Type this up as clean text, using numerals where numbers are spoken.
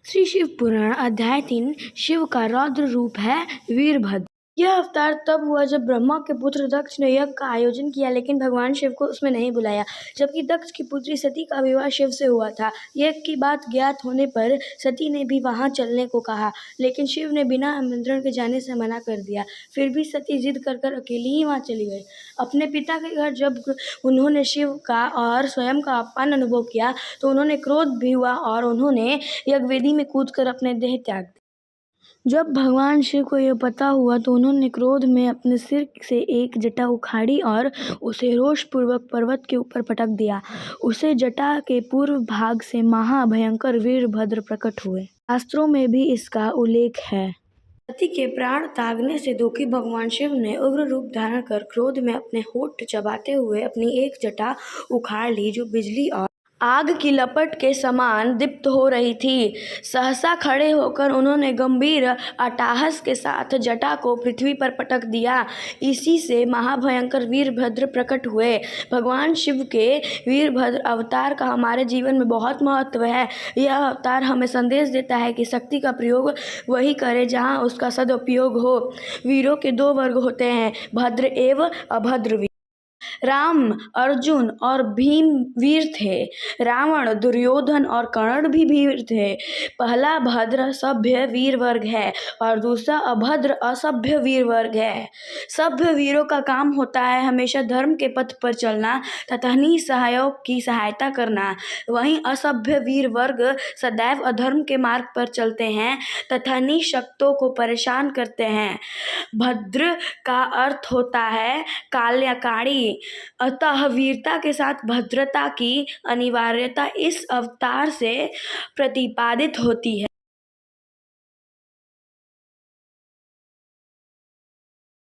श्री शिव पुराण अध्याय 3 शिव का रौद्र रूप है वीरभद्र। यह अवतार तब हुआ जब ब्रह्मा के पुत्र दक्ष ने यज्ञ का आयोजन किया, लेकिन भगवान शिव को उसमें नहीं बुलाया। जबकि दक्ष की पुत्री सती का विवाह शिव से हुआ था। यज्ञ की बात ज्ञात होने पर सती ने भी वहां चलने को कहा, लेकिन शिव ने बिना आमंत्रण के जाने से मना कर दिया। फिर भी सती जिद कर अकेली ही वहां चली गई। अपने पिता के घर जब उन्होंने शिव का और स्वयं का अपमान अनुभव किया तो उन्होंने क्रोध भी हुआ और उन्होंने यज्ञवेदी में कूदकर अपने देह त्याग दी। जब भगवान शिव को यह पता हुआ तो उन्होंने क्रोध में अपने सिर से एक जटा उखाड़ी और उसे रोषपूर्वक पर्वत के ऊपर पटक दिया। उसे जटा के पूर्व भाग से महाभयंकर वीरभद्र प्रकट हुए। शास्त्रों में भी इसका उल्लेख है। सती के प्राण त्यागने से दुखी भगवान शिव ने उग्र रूप धारण कर क्रोध में अपने होठ चबाते हुए अपनी एक जटा उखाड़ ली, जो बिजली और आग की लपट के समान दीप्त हो रही थी। सहसा खड़े होकर उन्होंने गंभीर अट्टहास के साथ जटा को पृथ्वी पर पटक दिया। इसी से महाभयंकर वीरभद्र प्रकट हुए। भगवान शिव के वीरभद्र अवतार का हमारे जीवन में बहुत महत्व है। यह अवतार हमें संदेश देता है कि शक्ति का प्रयोग वही करे जहाँ उसका सदुपयोग हो। वीरों के दो वर्ग होते हैं, भद्र एवं अभद्र वीर। राम, अर्जुन और भीम वीर थे। रावण, दुर्योधन और कर्ण भी वीर थे। पहला भद्र सभ्य वीर वर्ग है और दूसरा अभद्र असभ्य वीर वर्ग है। सभ्य वीरों का काम होता है हमेशा धर्म के पथ पर चलना तथा निसहायों की सहायता करना। वहीं असभ्य वीर वर्ग सदैव अधर्म के मार्ग पर चलते हैं तथा निशक्तों को परेशान करते हैं। भद्र का अर्थ होता है कल्याणकारी। अतः वीरता के साथ भद्रता की अनिवार्यता इस अवतार से प्रतिपादित होती है।